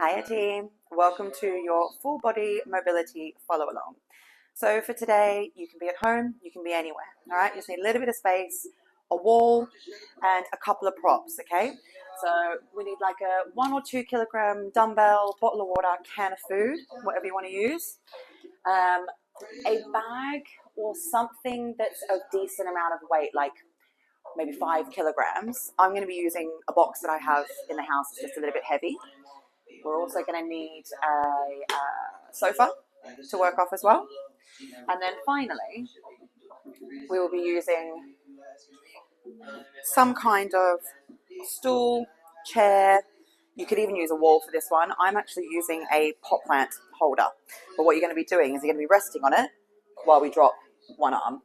Hiya team, welcome to your full body mobility follow along. So for today, you can be at home, you can be anywhere, all right? You just need a little bit of space, a wall, and a couple of props, okay? So we need like a 1 or 2 kilogram dumbbell, bottle of water, can of food, whatever you want to use, a bag or something that's a decent amount of weight, like maybe 5 kilograms. I'm going to be using a box that I have in the house, it's just a little bit heavy. We're also going to need a sofa to work off as well. And then finally, we will be using some kind of stool, chair. You could even use a wall for this one. I'm actually using a pot plant holder. But what you're going to be doing is you're going to be resting on it while we drop one arm.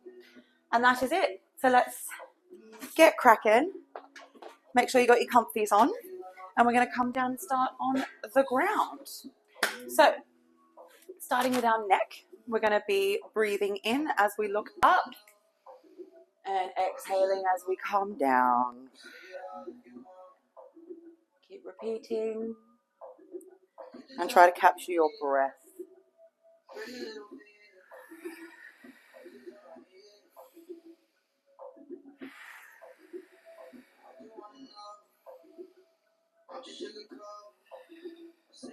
And that is it. So let's get cracking. Make sure you got your comfies on. And we're going to come down and start on the ground. So, starting with our neck, we're going to be breathing in as we look up and exhaling as we come down. Keep repeating and try to capture your breath.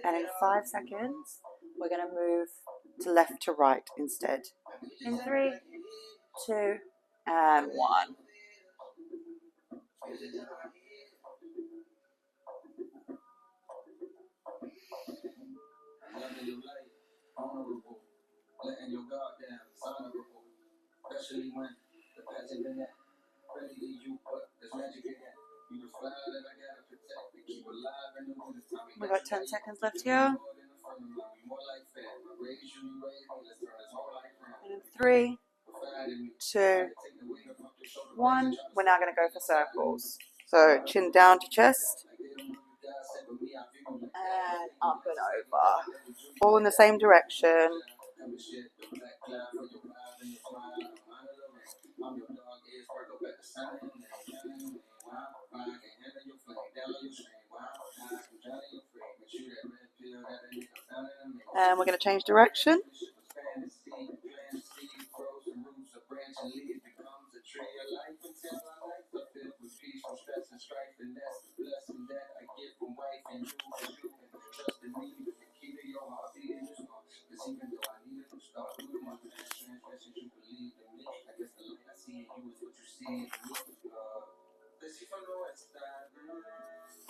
And in 5 seconds, we're going to move to left to right instead. In 3, 2, and 1. We've got 10 seconds left here. And in 3, 2, 1. We're now going to go for circles. So chin down to chest. And up and over. All in the same direction. And we're going to change direction.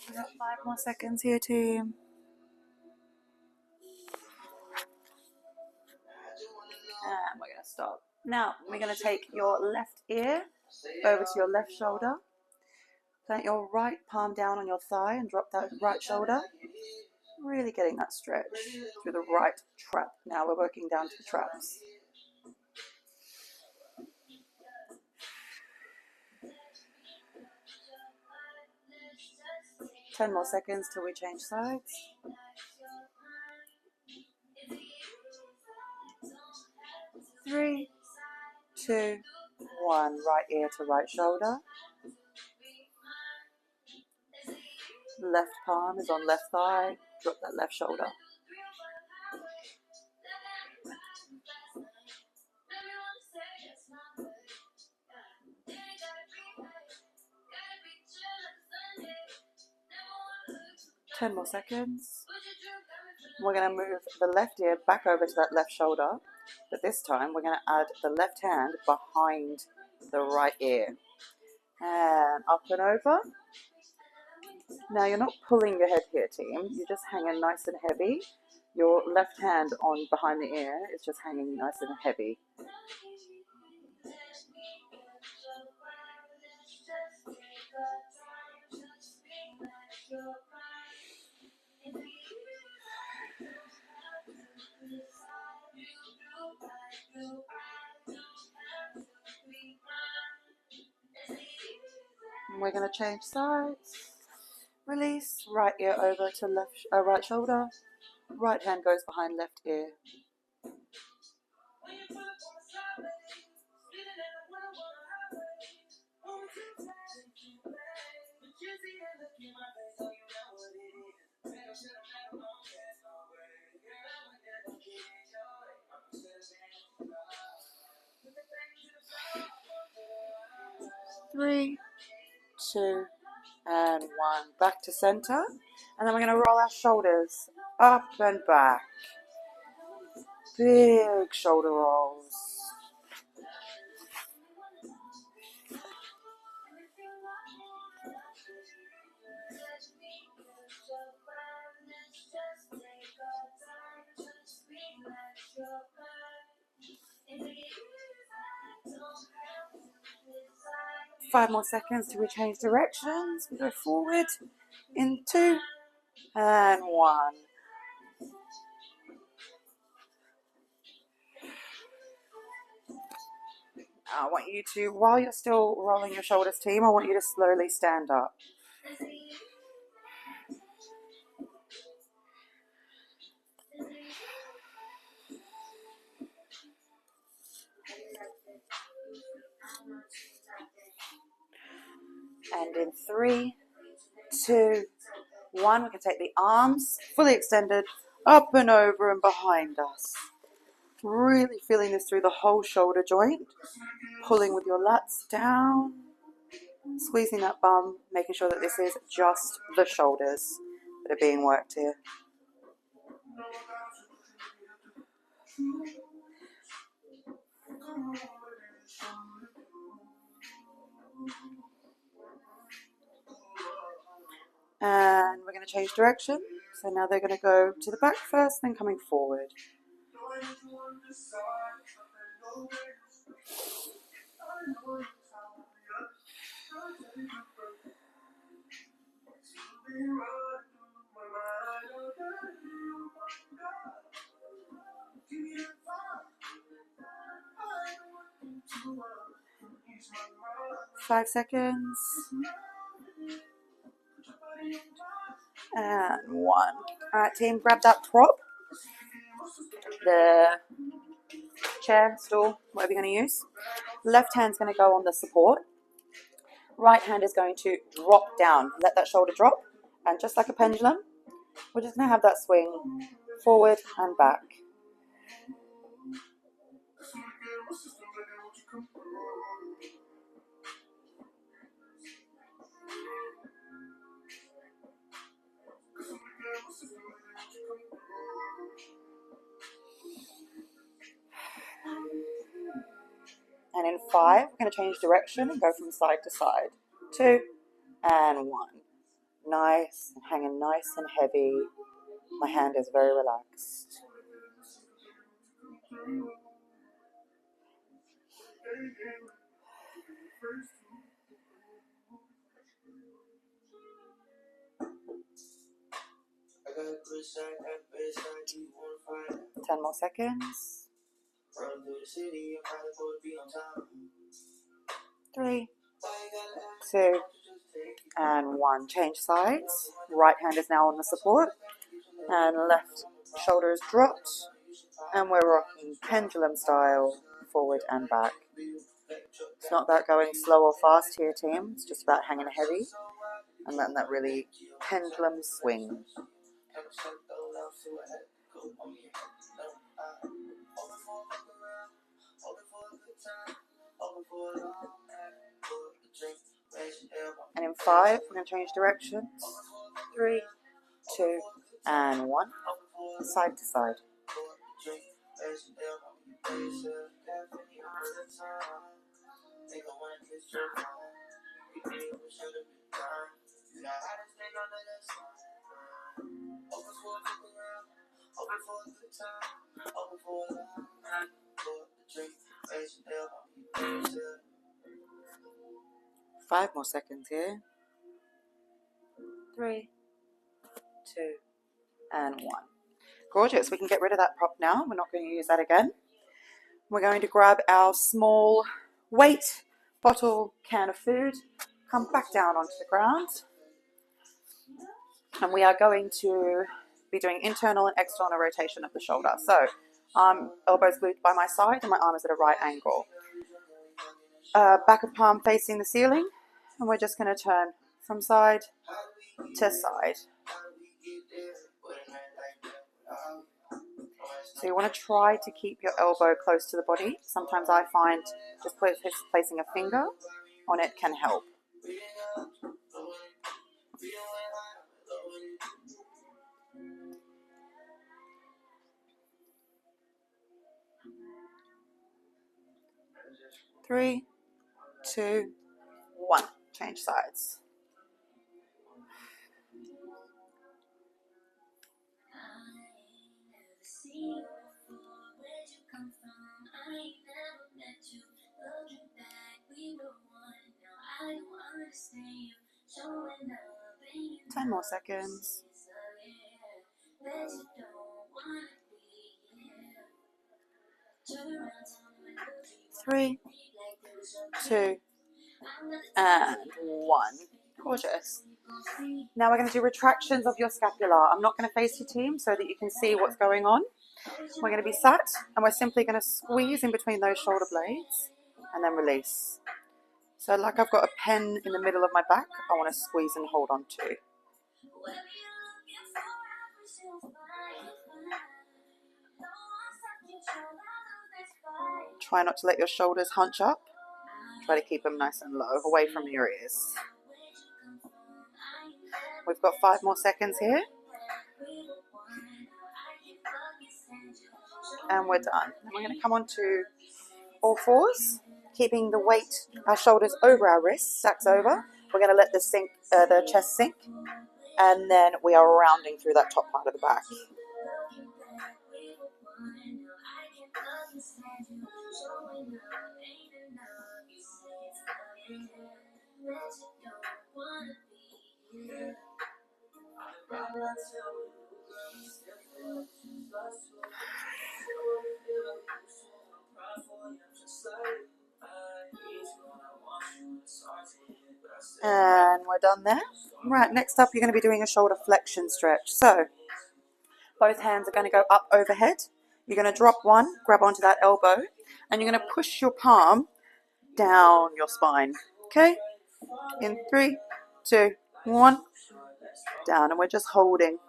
We've got 5 more seconds here, team. And we're going to stop. Now, we're going to take your left ear over to your left shoulder. Plant your right palm down on your thigh and drop that right shoulder. Really getting that stretch through the right trap. Now we're working down to the traps. Ten more seconds till we change sides. 3, 2, 1. Right ear to right shoulder. Left palm is on left thigh. Drop that left shoulder. Ten more seconds. We're going to move the left ear back over to that left shoulder, but this time we're going to add the left hand behind the right ear. And up and over. Now you're not pulling your head here, team. You're just hanging nice and heavy. Your left hand on behind the ear is just hanging nice and heavy. And we're going to change sides. Release. Right ear over to right shoulder. Right hand goes behind left ear. 3, 2, and 1. Back to center. And then we're going to roll our shoulders up and back. Big shoulder rolls. Five more seconds till we change directions. We go forward in 2 and 1. I want you to, while you're still rolling your shoulders, team, I want you to slowly stand up. And in 3, 2, 1, we can take the arms fully extended up and over and behind us. Really feeling this through the whole shoulder joint. Pulling with your lats down. Squeezing that bum, making sure that this is just the shoulders that are being worked here. And we're going to change direction. So now they're going to go to the back first, then coming forward. Five seconds. And 1. All right, team, grab that prop. The chair, stool, whatever you're going to use. Left hand's going to go on the support. Right hand is going to drop down. Let that shoulder drop. And just like a pendulum, we're just going to have that swing forward and back. And in 5, we're going to change direction and go from side to side. 2 and 1. Nice, hanging nice and heavy. My hand is very relaxed. Ten more seconds. 3, 2, and 1. Change sides. Right hand is now on the support. And left shoulder is dropped. And we're rocking pendulum style, forward and back. It's not about going slow or fast here, team. It's just about hanging heavy and letting that really pendulum swing. And in 5, we're going to change directions. 3, 2, and 1. Side to side. Five more seconds here. 3, 2, and 1. Gorgeous. We can get rid of that prop now. We're not going to use that again. We're going to grab our small weight bottle can of food, come back down onto the ground, and we are going to be doing internal and external rotation of the shoulder. So elbows glued by my side and my arm is at a right angle. Back of palm facing the ceiling, and we're just going to turn from side to side. So you want to try to keep your elbow close to the body. Sometimes I find just placing a finger on it can help. Three, two, one. Change sides. Ten more seconds. 3, 2, and 1. Gorgeous. Now we're going to do retractions of your scapula. I'm not going to face your team so that you can see what's going on. We're going to be sat and we're simply going to squeeze in between those shoulder blades and then release. So like I've got a pen in the middle of my back, I want to squeeze and hold on to. Try not to let your shoulders hunch up. Try to keep them nice and low, away from your ears. We've got 5 more seconds here. And we're done. And we're going to come on to all fours, keeping the weight, our shoulders over our wrists, sacks over. We're going to let the chest sink, and then we are rounding through that top part of the back. And we're done there. Right, next up you're going to be doing a shoulder flexion stretch. So both hands are going to go up overhead. You're going to drop one, grab onto that elbow, and you're going to push your palm down your spine. Okay? In 3, 2, 1, down, and we're just holding.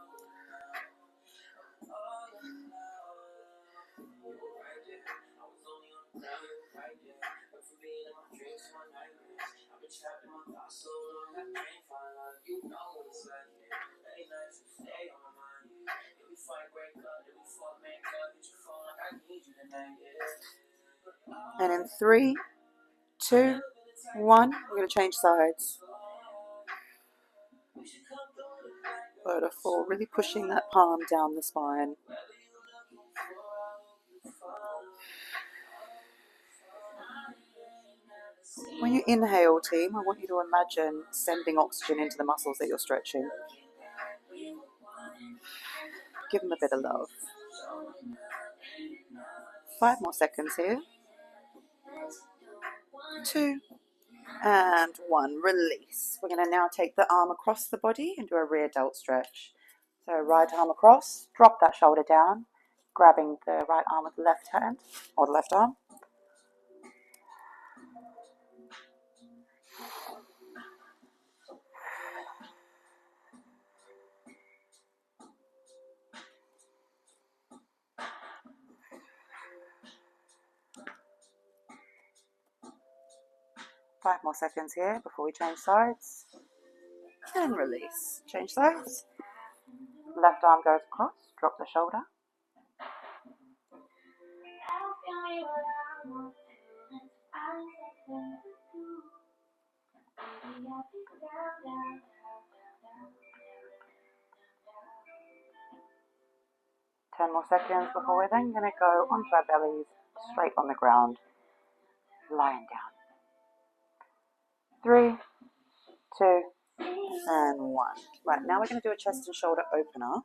And in 3, 2, 1, we're going to change sides. Beautiful. Really pushing that palm down the spine. When you inhale, team, I want you to imagine sending oxygen into the muscles that you're stretching. Give them a bit of love. 5 more seconds here. 2, and 1. Release. We're going to now take the arm across the body and do a rear delt stretch. So right arm across, drop that shoulder down, grabbing the right arm with the left hand, or the left arm. Five more seconds here before we change sides. And release. Change sides. Left arm goes across, drop the shoulder. Ten more seconds before we're then going to go onto our bellies, straight on the ground, lying down. 3, 2, and 1. Right, now we're going to do a chest and shoulder opener.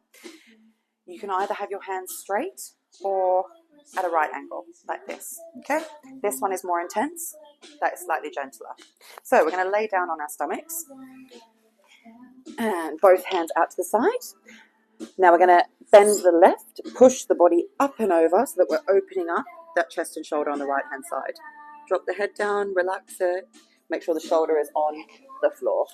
You can either have your hands straight or at a right angle, like this. Okay? This one is more intense. That is slightly gentler. So we're going to lay down on our stomachs. And both hands out to the side. Now we're going to bend the left, push the body up and over so that we're opening up that chest and shoulder on the right hand side. Drop the head down, relax it, make sure the shoulder is on the floor.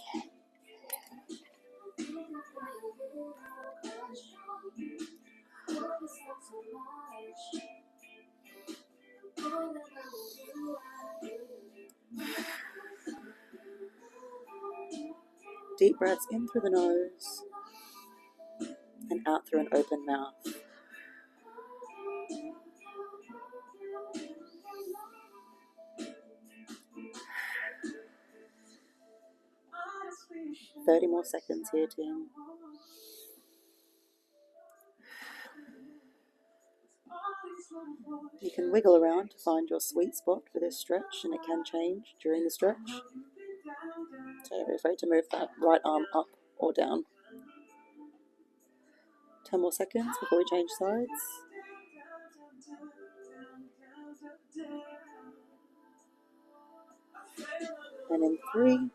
Deep breaths in through the nose and out through an open mouth. "30 more seconds here, Tim." You can wiggle around to find your sweet spot for this stretch, and it can change during the stretch. So don't be afraid to move that right arm up or down. 10 more seconds before we change sides. And in 3,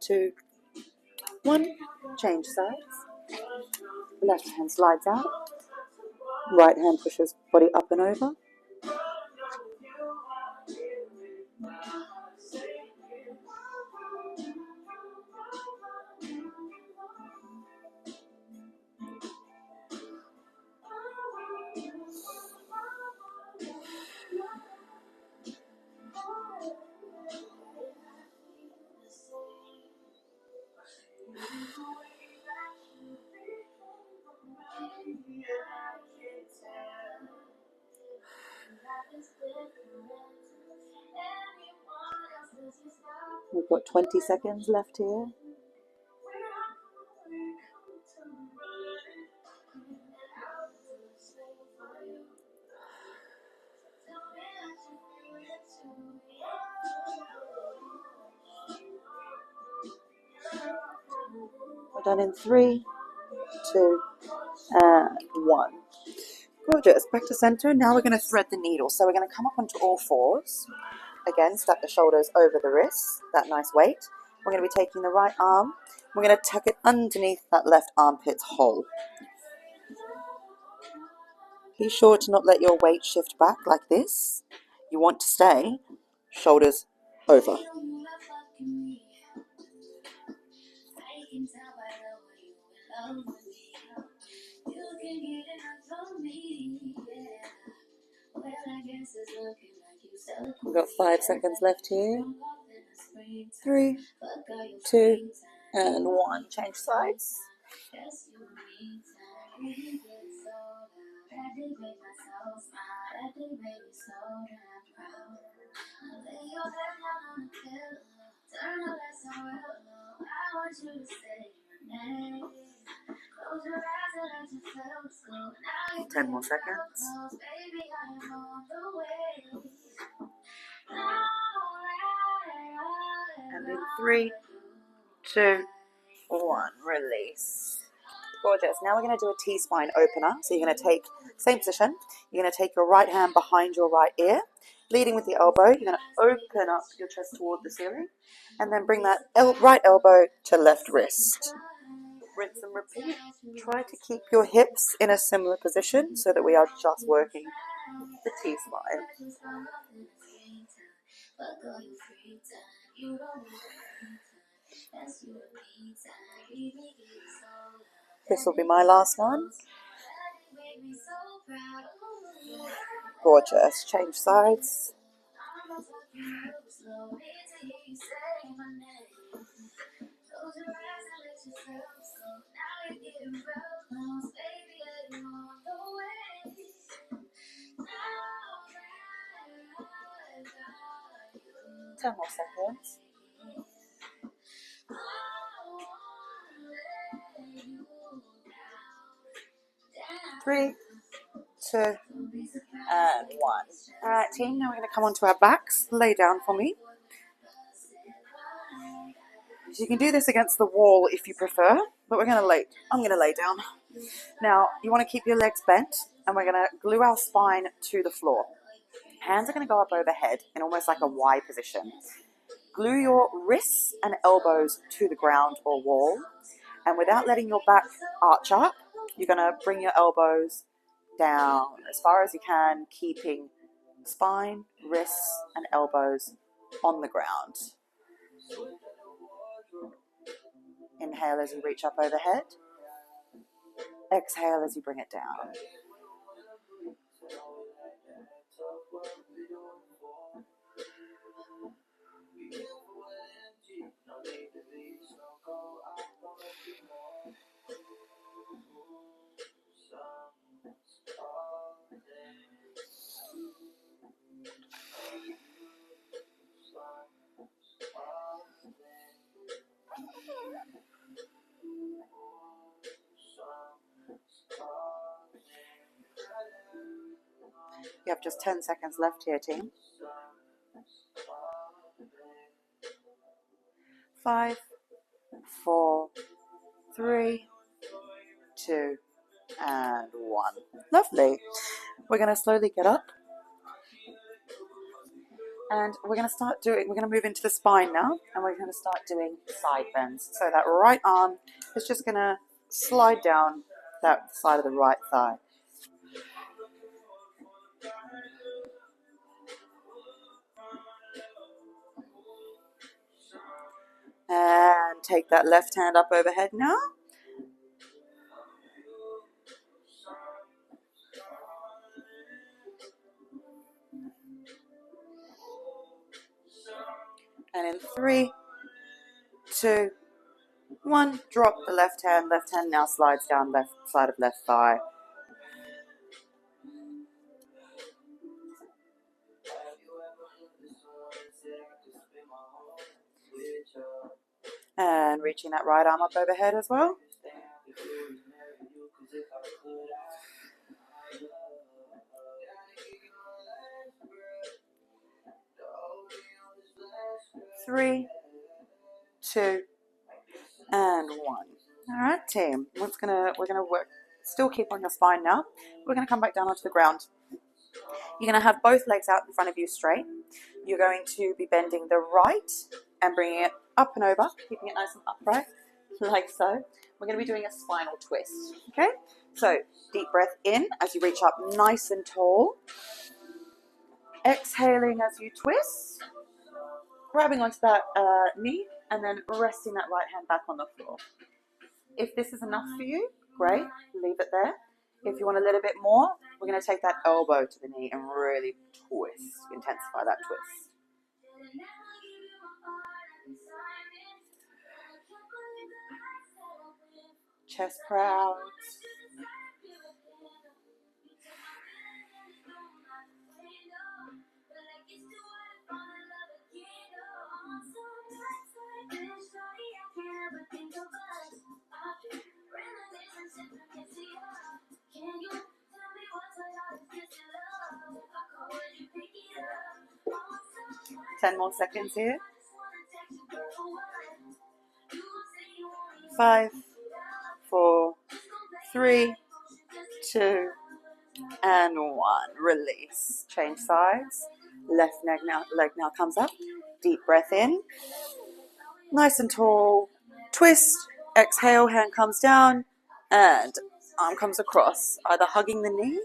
2, 1, change sides. Left hand slides out. Right hand pushes body up and over. We've got 20 seconds left here. We're done in 3, 2, and 1. Gorgeous. Back to center. Now we're going to thread the needle. So we're going to come up onto all fours. Again, stack the shoulders over the wrists, that nice weight. We're going to be taking the right arm. We're going to tuck it underneath that left armpit's hole. Be sure to not let your weight shift back like this. You want to stay shoulders over. We've got 5 seconds left here. 3, 2, and 1. Change sides. Ten more seconds. And in 3, 2, 1, release. Gorgeous. Now we're going to do a T-spine opener. So you're going to take, same position, you're going to take your right hand behind your right ear, leading with the elbow. You're going to open up your chest toward the ceiling, and then bring that right elbow to left wrist. Rinse and repeat. Try to keep your hips in a similar position so that we are just working the T-spine. This will be my last one. Gorgeous. Change sides. Ten more seconds. 3, 2, and 1. Alright team, now we're going to come onto our backs. Lay down for me. So you can do this against the wall if you prefer, but I'm going to lay down. Now, you want to keep your legs bent, and we're going to glue our spine to the floor. Hands are going to go up overhead in almost like a Y position. Glue your wrists and elbows to the ground or wall, and without letting your back arch up, you're going to bring your elbows down as far as you can, keeping spine, wrists, and elbows on the ground. Inhale as you reach up overhead. Exhale as you bring it down. You have just 10 seconds left here, team. 5, 4, 3, 2, and 1. Lovely. We're going to slowly get up. And we're going to move into the spine now, and we're going to start doing side bends. So that right arm is just going to slide down that side of the right thigh. And take that left hand up overhead now. And in 3, 2, 1, drop the left hand. Left hand now slides down left side of left thigh. And reaching that right arm up overhead as well. Three, 2, and 1. All right, team. We're gonna work. Still keep on your spine now. We're gonna come back down onto the ground. You're gonna have both legs out in front of you straight. You're going to be bending the right and bringing it up and over, keeping it nice and upright, like so. We're gonna be doing a spinal twist. Okay. So deep breath in as you reach up nice and tall. Exhaling as you twist. Grabbing onto that knee and then resting that right hand back on the floor. If this is enough for you, great, leave it there. If you want a little bit more, we're going to take that elbow to the knee and really twist, intensify that twist. Chest proud. Ten more seconds here. 5, 4, 3, 2, and 1. Release. Change sides. Left leg now comes up. Deep breath in. Nice and tall. Twist. Exhale. Hand comes down. And arm comes across. Either hugging the knee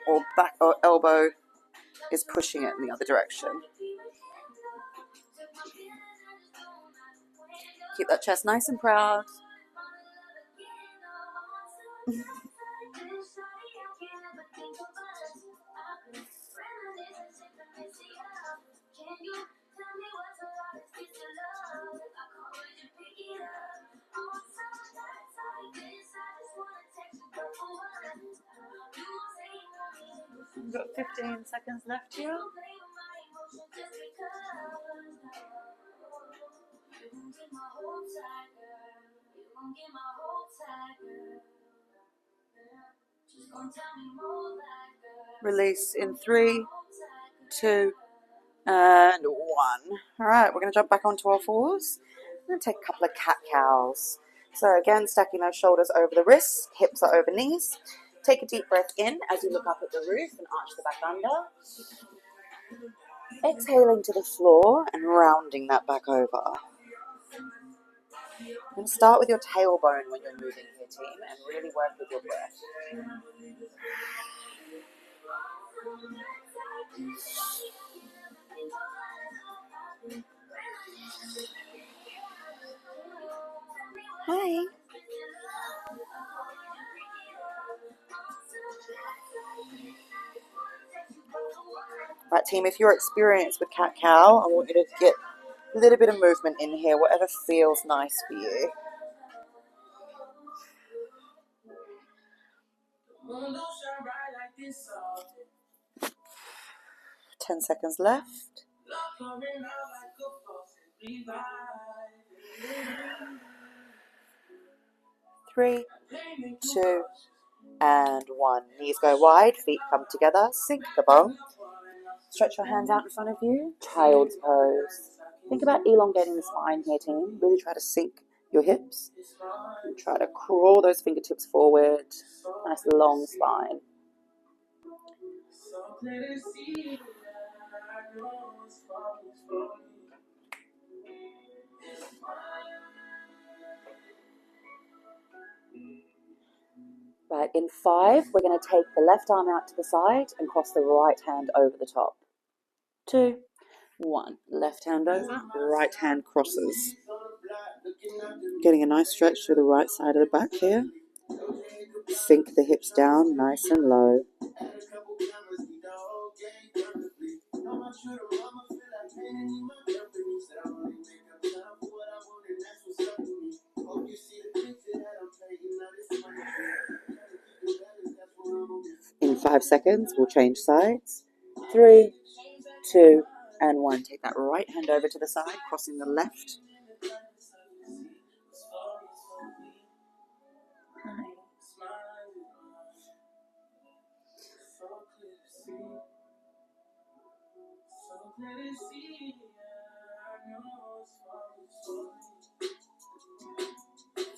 or back or elbow is pushing it in the other direction. Keep that chest nice and proud. We've got 15 seconds left here. Release in 3, 2, and 1. All right, we're going to jump back onto our fours. We're going to take a couple of cat-cows. So again, stacking those shoulders over the wrists, hips are over knees. Take a deep breath in as you look up at the roof and arch the back under. Exhaling to the floor and rounding that back over. I'm going to start with your tailbone when you're moving here, team, and really work with your breath. Hi. Right, team, if you're experienced with cat-cow, I want you to get a little bit of movement in here, whatever feels nice for you. 10 seconds left. 3, 2, and 1. Knees go wide, feet come together, sink the bum. Stretch your hands out in front of you, child's pose. Think about elongating the spine here, team. Really try to sink your hips. And try to crawl those fingertips forward. Nice long spine. Right, in 5, we're going to take the left arm out to the side and cross the right hand over the top. 2, 1. Left hand over, right hand crosses. Getting a nice stretch through the right side of the back here. Sink the hips down nice and low. In 5 seconds, we'll change sides. 3, 2, and 1. Take that right hand over to the side, crossing the left.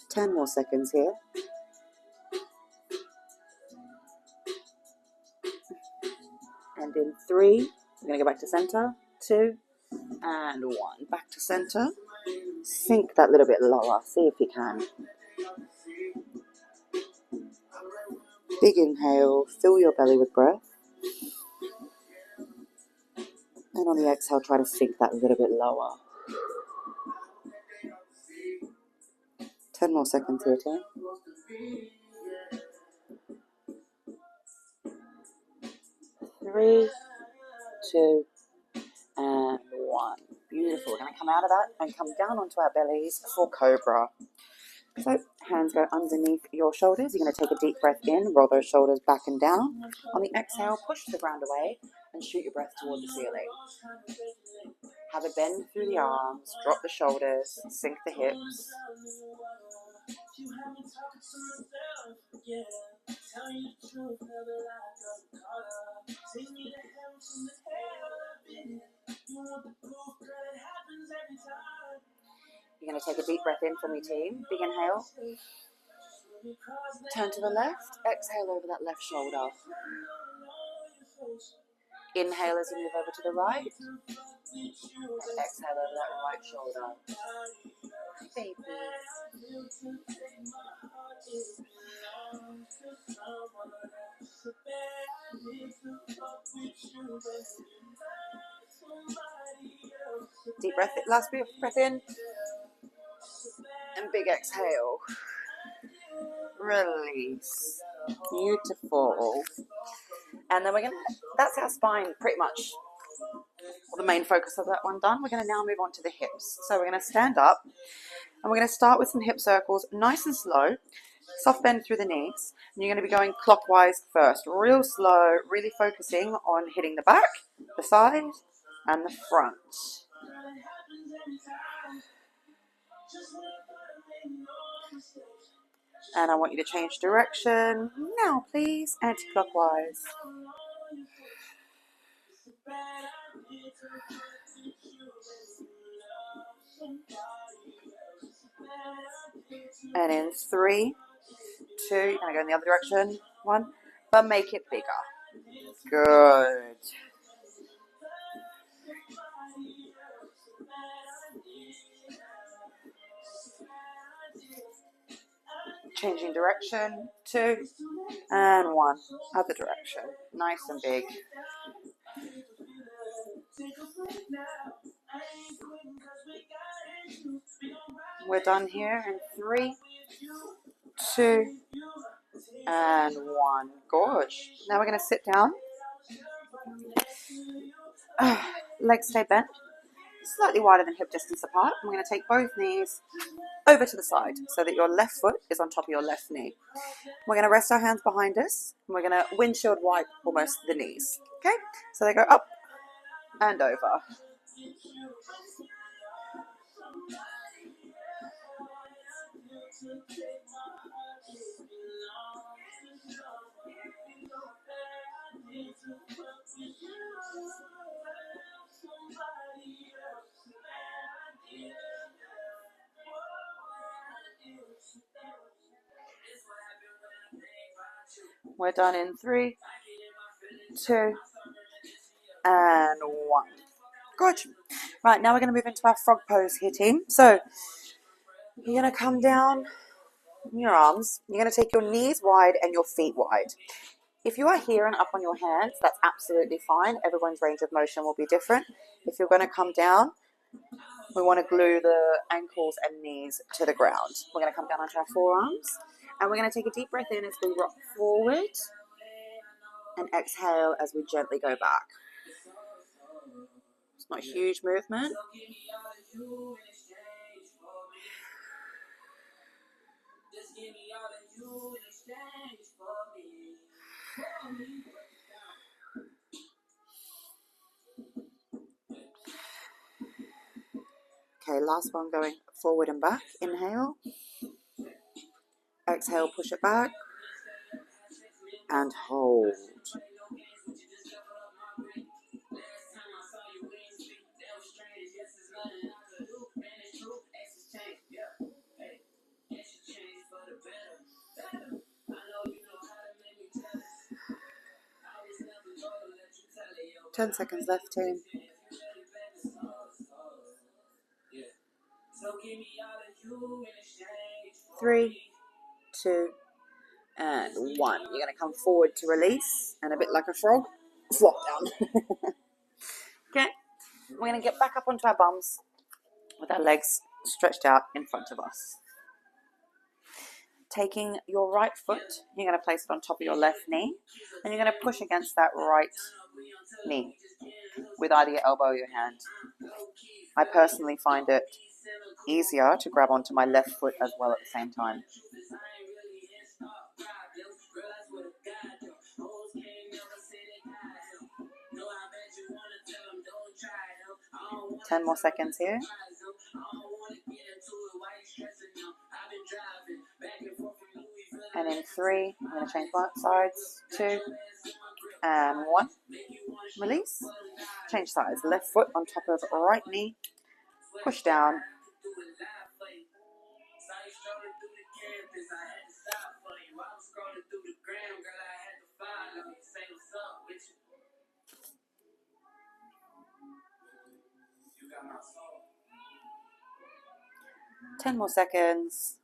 Ten more seconds here. And in 3, we're going to go back to center. 2, and 1. Back to center. Sink that little bit lower. See if you can. Big inhale. Fill your belly with breath. And on the exhale, try to sink that a little bit lower. 10 more seconds here, team. 3, 2, and 1. Beautiful. We're going to come out of that and come down onto our bellies for Cobra. So hands go underneath your shoulders. You're going to take a deep breath in, roll those shoulders back and down. On the exhale, push the ground away and shoot your breath toward the ceiling. Have a bend through the arms, drop the shoulders, sink the hips. You're going to take a deep breath in for me, team. Big inhale. Turn to the left. Exhale over that left shoulder. Inhale as you move over to the right. Exhale over that right shoulder. Baby. Deep breath, last breath in. And big exhale. Release. Beautiful. And then we're going to, that's our spine pretty much, well, the main focus of that one done. We're going to now move on to the hips. So we're going to stand up and we're going to start with some hip circles, nice and slow. Soft bend through the knees. And you're going to be going clockwise first. Real slow, really focusing on hitting the back, the side, and the front. And I want you to change direction now, please, anti-clockwise. And in 3, 2, you're going to go in the other direction. 1, but make it bigger. Good. Changing direction. 2, and 1. Other direction. Nice and big. We're done here in 3, 2, and 1. Gorge. Now we're going to sit down. Legs stay bent. Slightly wider than hip distance apart. I'm going to take both knees over to the side so that your left foot is on top of your left knee. We're going to rest our hands behind us and we're going to windshield wipe almost the knees. Okay? So they go up and over. We're done in 3, 2, and 1. Good. Right, now we're going to move into our frog pose here, team. So you're going to come down in your arms. You're going to take your knees wide and your feet wide. If you are here and up on your hands, that's absolutely fine. Everyone's range of motion will be different. If you're going to come down, we want to glue the ankles and knees to the ground. We're going to come down onto our forearms, and we're going to take a deep breath in as we rock forward, and exhale as we gently go back. It's not a huge movement. Okay, last one, going forward and back. Inhale. Exhale, push it back. And hold. Ten seconds left, team. 3, 2, and 1. You're going to come forward to release, and a bit like a frog, flop down. Okay, we're going to get back up onto our bums with our legs stretched out in front of us. Taking your right foot, you're going to place it on top of your left knee, and you're going to push against that right knee with either your elbow or your hand. I personally find it easier to grab onto my left foot as well at the same time. Ten more seconds here. And in 3, I'm going to change sides. 2, and 1. Release. Change sides. Left foot on top of right knee. Push down. Ten more seconds.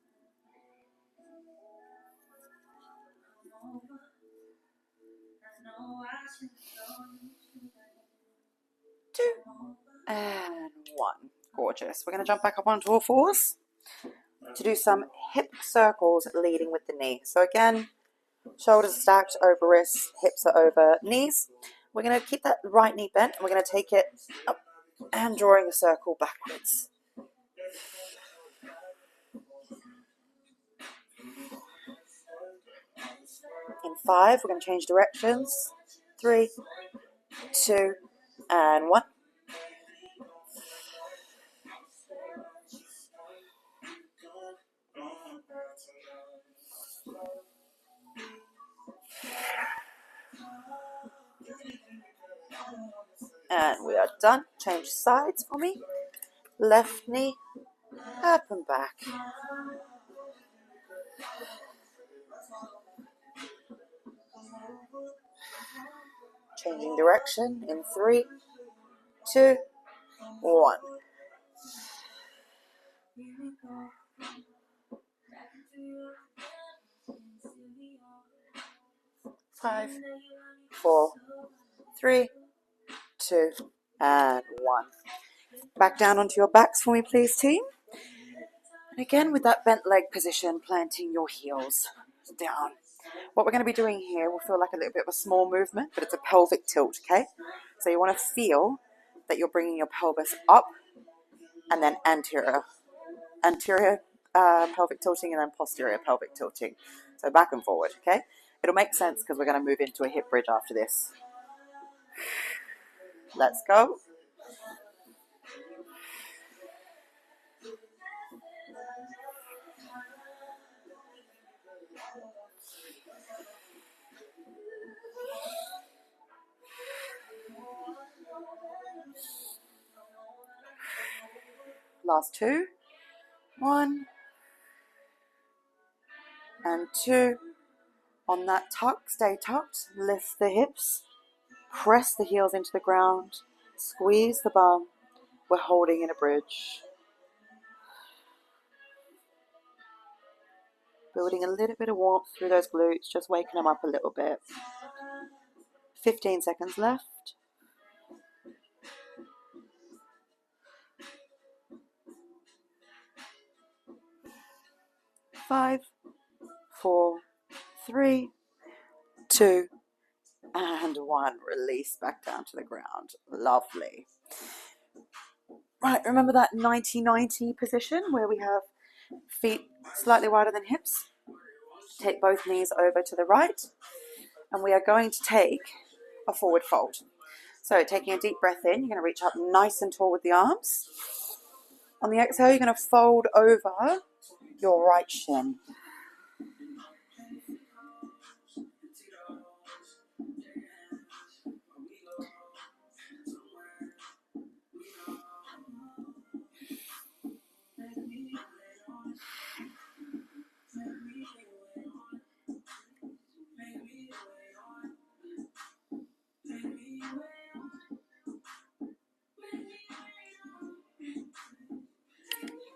2, and 1. Gorgeous. We're going to jump back up onto all fours to do some hip circles leading with the knee. So again, shoulders stacked over wrists, hips are over knees. We're going to keep that right knee bent, and we're going to take it up and drawing a circle backwards. In 5, we're going to change directions. 3, 2, and 1. And we are done. Change sides for me. Left knee, up and back. Changing direction in 3, 2, 1. 5, 4, 3, 2, and 1. Back down onto your backs for me, please, team. And again, with that bent leg position, planting your heels down. What we're going to be doing here will feel like a little bit of a small movement, but it's a pelvic tilt, okay? So you want to feel that you're bringing your pelvis up and then anterior pelvic tilting and then posterior pelvic tilting. So back and forward, okay? It'll make sense because we're going to move into a hip bridge after this. Let's go. Last 2. 1 and 2 On that tuck, stay tucked, lift the hips, press the heels into the ground, squeeze the bum. We're holding in a bridge. Building a little bit of warmth through those glutes, just waking them up a little bit. 15 seconds left. 5, 4, 3, 2, and 1. Release back down to the ground. Lovely. Right, remember that 90-90 position where we have feet slightly wider than hips? Take both knees over to the right, and we are going to take a forward fold. So taking a deep breath in, you're going to reach up nice and tall with the arms. On the exhale, you're going to fold over your right shin.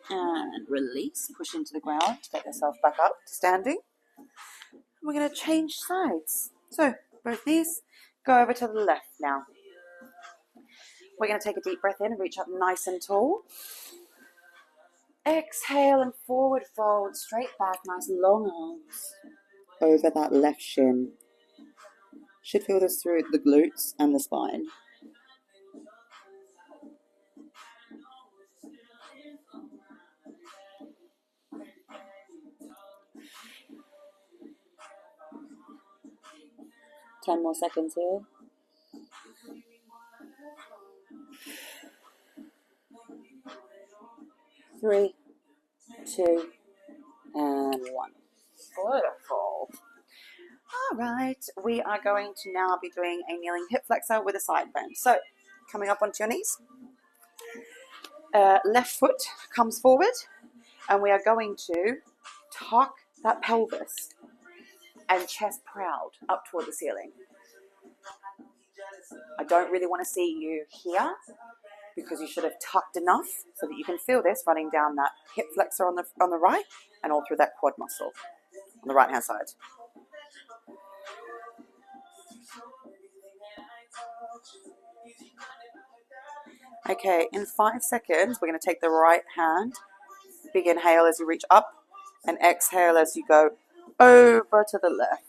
And release, push into the ground, get yourself back up to standing. We're going to change sides. So both knees, go over to the left now. We're going to take a deep breath in and reach up nice and tall. Exhale and forward fold, straight back, nice long arms over that left shin. Should feel this through the glutes and the spine. Ten more seconds here. 3, 2, and 1. Beautiful. All right, we are going to now be doing a kneeling hip flexor with a side bend. So, coming up onto your knees. Left foot comes forward, and we are going to tuck that pelvis and chest proud up toward the ceiling. I don't really want to see you here because you should have tucked enough so that you can feel this running down that hip flexor on the right and all through that quad muscle on the right hand side. Okay, in 5 seconds, we're going to take the right hand. Big inhale as you reach up and exhale as you go over to the left.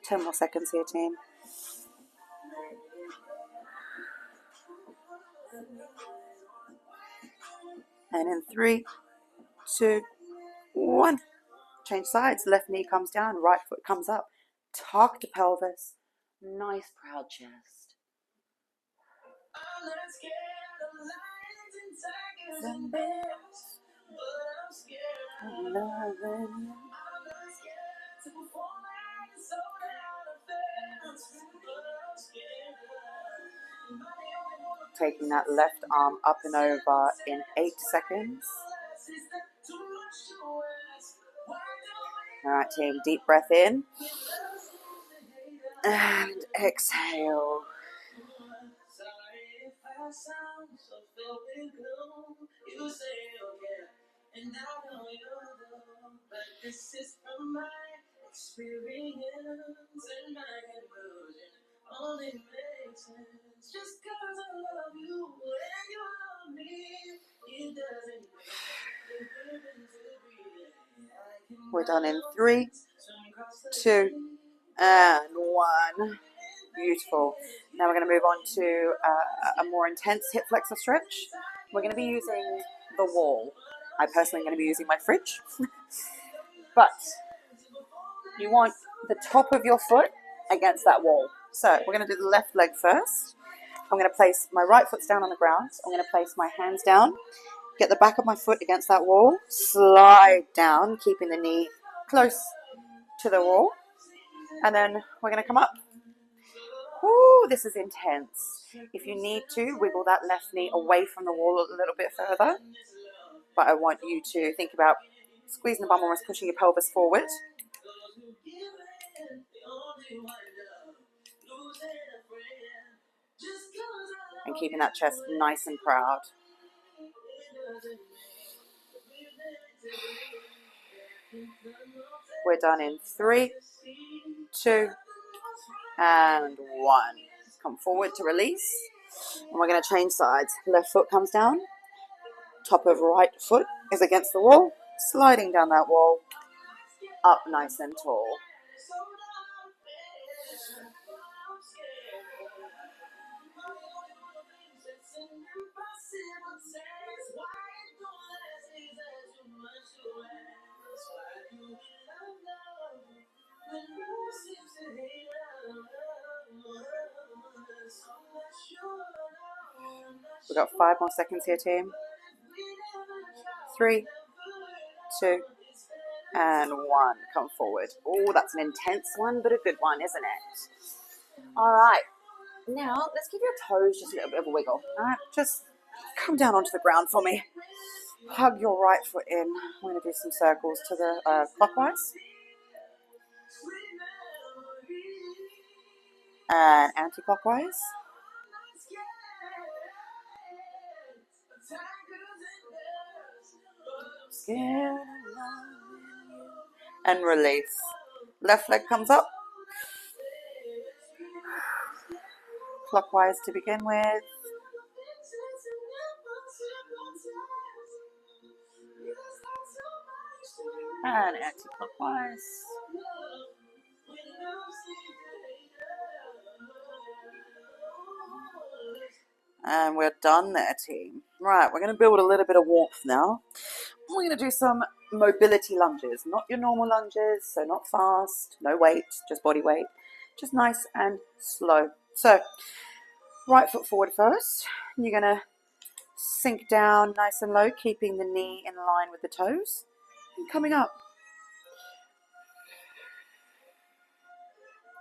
Ten more seconds here, team. And in 3, 2, 1. Change sides. Left knee comes down, right foot comes up. Tuck the pelvis. Nice proud chest. Taking that left arm up and over in 8 seconds. All right, team, deep breath in and exhale. We're done in 3, 2, and 1. Beautiful. Now we're going to move on to a more intense hip flexor stretch. We're going to be using the wall. I personally am going to be using my fridge. But you want the top of your foot against that wall. So we're going to do the left leg first. I'm going to place my right foot down on the ground. I'm going to place my hands down. Get the back of my foot against that wall. Slide down, keeping the knee close to the wall, and then we're going to come up. Ooh, this is intense. If you need to, wiggle that left knee away from the wall a little bit further, but I want you to think about squeezing the bum, almost pushing your pelvis forward. And keeping that chest nice and proud. We're done in 3, 2, and 1. Come forward to release. And we're going to change sides. Left foot comes down. Top of right foot is against the wall. Sliding down that wall. Up nice and tall. We've got 5 more seconds here, team. 3, 2, and 1. Come forward. Oh, that's an intense one, but a good one, isn't it? All right. Now, let's give your toes just a little bit of a wiggle. All right, just come down onto the ground for me. Hug your right foot in. We're going to do some circles to the clockwise. And anti-clockwise. And release. Left leg comes up. Clockwise to begin with. And anti-clockwise. And we're done there, team. Right, we're going to build a little bit of warmth now. We're going to do some mobility lunges. Not your normal lunges, so not fast, no weight, just body weight. Just nice and slow. So, right foot forward first. You're going to sink down nice and low, keeping the knee in line with the toes. And coming up.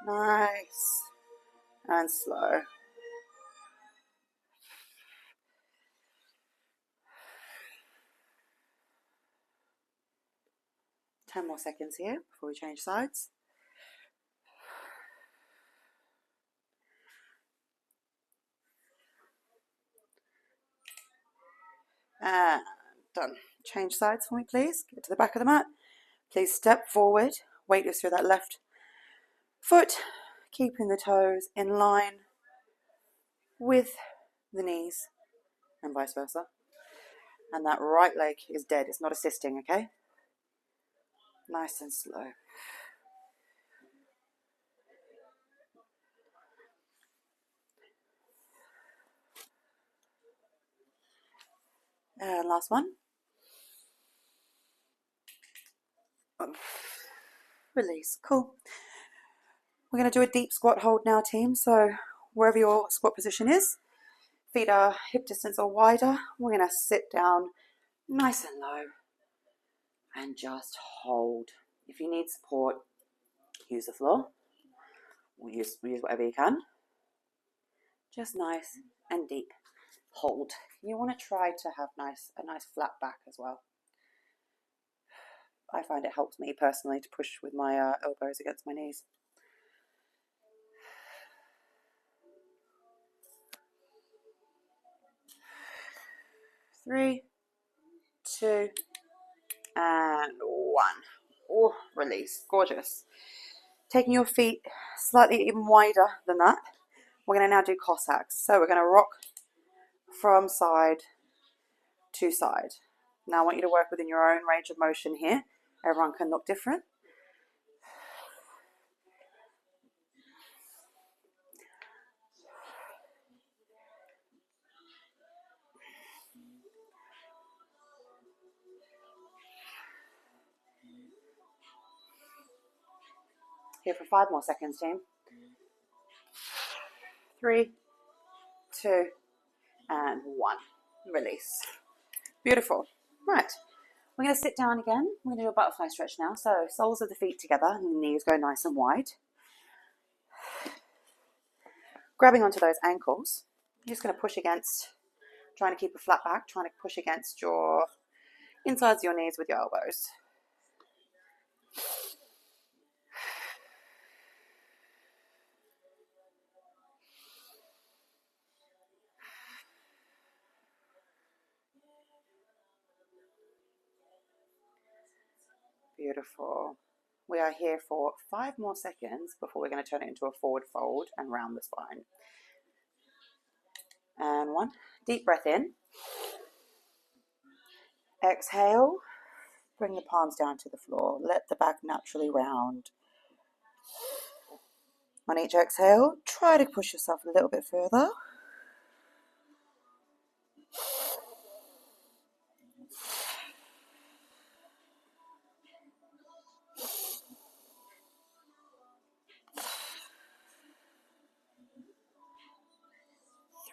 Nice and slow. Ten more seconds here before we change sides. And done. Change sides for me, please. Get to the back of the mat. Please step forward. Weight is through that left foot, keeping the toes in line with the knees and vice versa. And that right leg is dead. It's not assisting, okay? Nice and slow. And last one. Release. Cool. We're going to do a deep squat hold now, team. So wherever your squat position is, feet are hip distance or wider. We're going to sit down nice and low and just hold. If you need support, use the floor. Or use whatever you can. Just nice and deep. Hold. You want to try to have a nice flat back as well. I find it helps me personally to push with my elbows against my knees. Three, 2, and 1. Oh, release. Gorgeous. Taking your feet slightly even wider than that. We're going to now do Cossacks. So we're going to rock from side to side. Now I want you to work within your own range of motion here. Everyone can look different. Here for 5 more seconds, team. 3, 2, and 1. Release. Beautiful. Right. We're going to sit down again. We're going to do a butterfly stretch now. So soles of the feet together and the knees go nice and wide. Grabbing onto those ankles. You're just going to push against, trying to keep a flat back, trying to push against your insides of your knees with your elbows. Beautiful. We are here for 5 more seconds before we're going to turn it into a forward fold and round the spine. And 1. Deep breath in. Exhale. Bring the palms down to the floor. Let the back naturally round. On each exhale, try to push yourself a little bit further.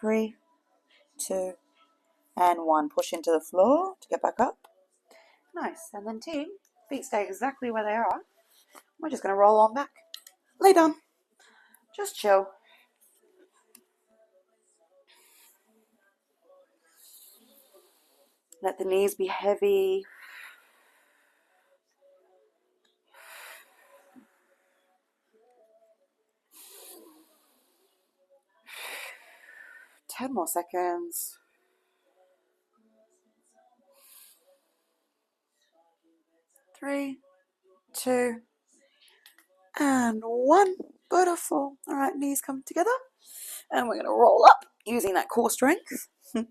Three, 2, and 1. Push into the floor to get back up. Nice. And then team, feet stay exactly where they are. We're just going to roll on back. Lay down. Just chill. Let the knees be heavy. Ten more seconds. 3, 2, and 1. Beautiful. All right, knees come together. And we're going to roll up using that core strength. And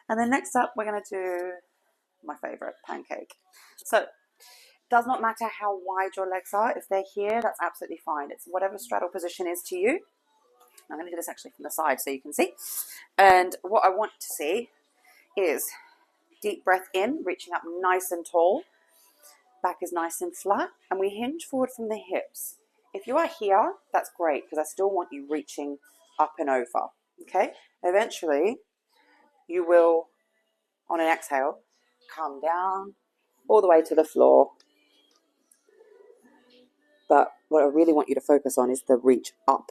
then next up, we're going to do my favorite, pancake. So it does not matter how wide your legs are. If they're here, that's absolutely fine. It's whatever straddle position is to you. I'm going to do this actually from the side so you can see. And what I want to see is deep breath in, reaching up nice and tall. Back is nice and flat. And we hinge forward from the hips. If you are here, that's great because I still want you reaching up and over. Okay? Eventually, you will, on an exhale, come down all the way to the floor. But what I really want you to focus on is the reach up,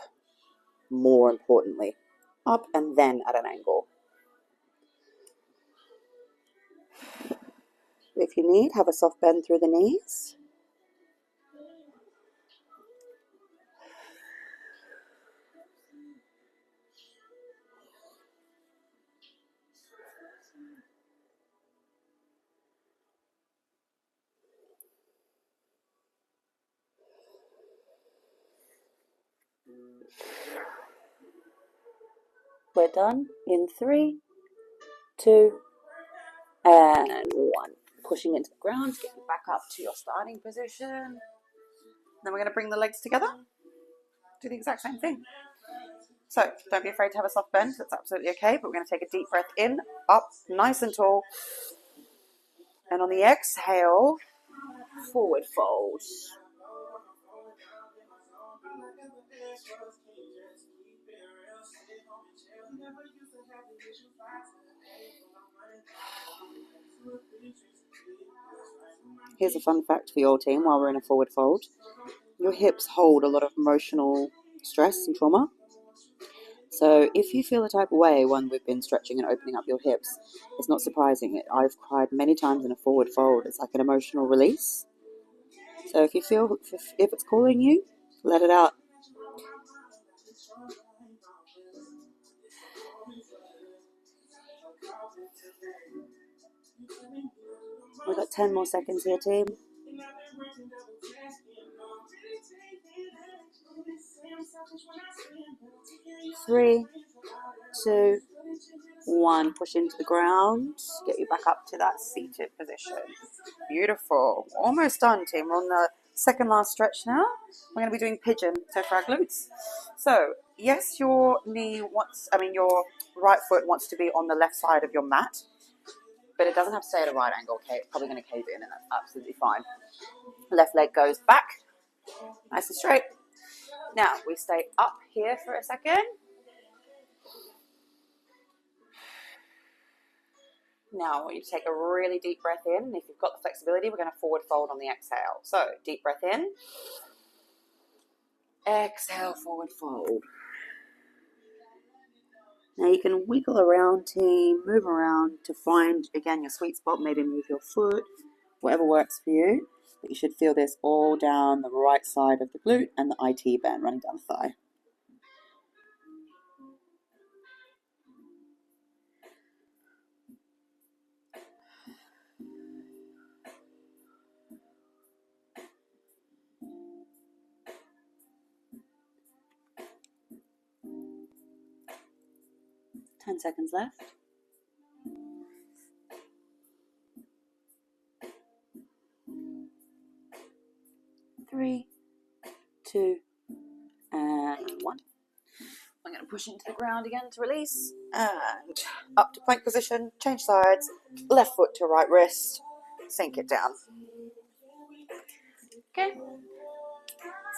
more importantly. Up and then at an angle. If you need, have a soft bend through the knees. We're done in 3, 2, and 1. Pushing into the ground, getting back up to your starting position. Then we're going to bring the legs together. Do the exact same thing. So don't be afraid to have a soft bend. That's absolutely okay. But we're going to take a deep breath in, up, nice and tall. And on the exhale, forward fold. Here's a fun fact for your team while we're in a forward fold. Your hips hold a lot of emotional stress and trauma. So if you feel the type of way when we've been stretching and opening up your hips, it's not surprising. I've cried many times in a forward fold. It's like an emotional release. So if you feel, if it's calling you, let it out. We've got 10 more seconds here, team. 3, 2, 1. Push into the ground. Get you back up to that seated position. Beautiful. Almost done, team. We're on the second last stretch now. We're going to be doing pigeon, so for our glutes. So, yes, your right foot wants to be on the left side of your mat, but it doesn't have to stay at a right angle, okay? It's probably going to cave in, and that's absolutely fine. Left leg goes back, nice and straight. Now, we stay up here for a second. Now I want you to take a really deep breath in, and if you've got the flexibility, we're going to forward fold on the exhale. So deep breath in, exhale, forward fold. Now you can wiggle around, team, move around to find, again, your sweet spot. Maybe move your foot, whatever works for you. But you should feel this all down the right side of the glute and the IT band running down the thigh. Ten seconds left. 3, 2, and 1. I'm going to push into the ground again to release, and up to plank position, change sides, left foot to right wrist, sink it down. Okay,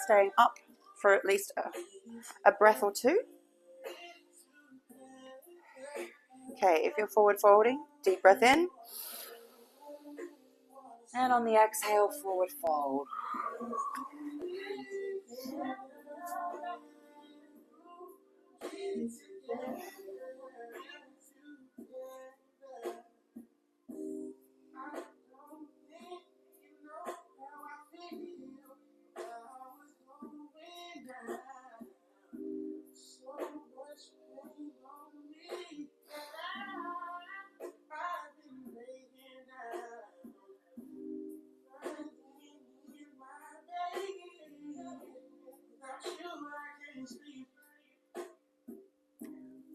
staying up for at least a breath or two. Okay, if you're forward folding, deep breath in, and on the exhale, forward fold.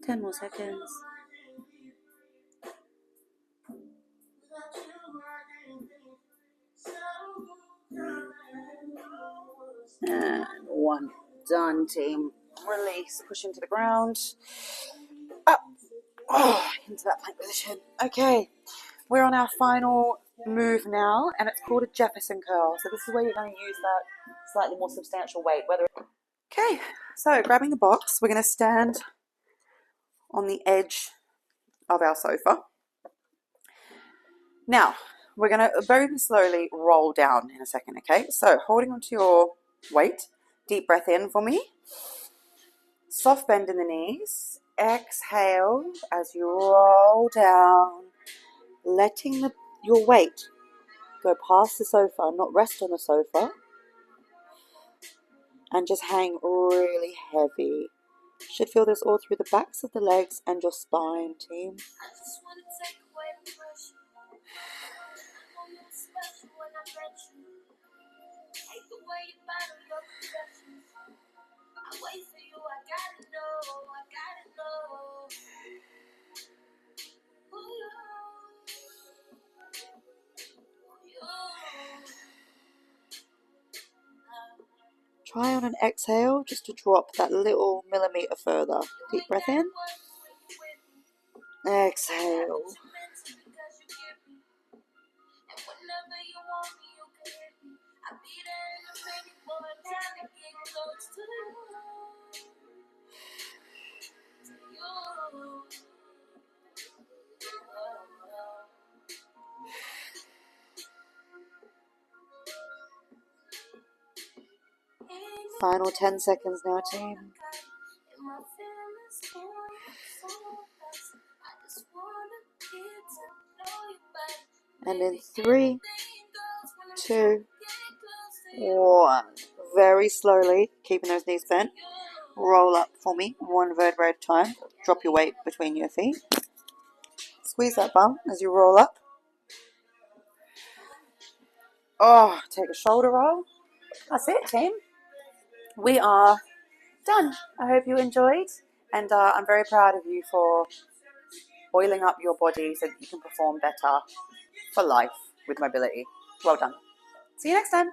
Ten more seconds. And 1. Done, team. Release, push into the ground. Up. Oh, into that plank position. Okay, we're on our final move now, and it's called a Jefferson curl. So this is where you're going to use that slightly more substantial weight. Okay, so grabbing the box, we're going to stand on the edge of our sofa. Now, we're going to very slowly roll down in a second, okay? So holding onto your weight, deep breath in for me. Soft bend in the knees. Exhale as you roll down, letting your weight go past the sofa, not rest on the sofa, and just hang really heavy. Should feel this all through the backs of the legs and your spine, team. Try on an exhale just to drop that little millimeter further. Deep breath in. Exhale. Final 10 seconds now, team. And in 3, 2, 1. Very slowly, keeping those knees bent. Roll up for me, 1 vertebrae at a time. Drop your weight between your feet. Squeeze that bum as you roll up. Oh, take a shoulder roll. That's it, team. We are done. I hope you enjoyed, and I'm very proud of you for oiling up your body so that you can perform better for life with mobility. Well done. See you next time.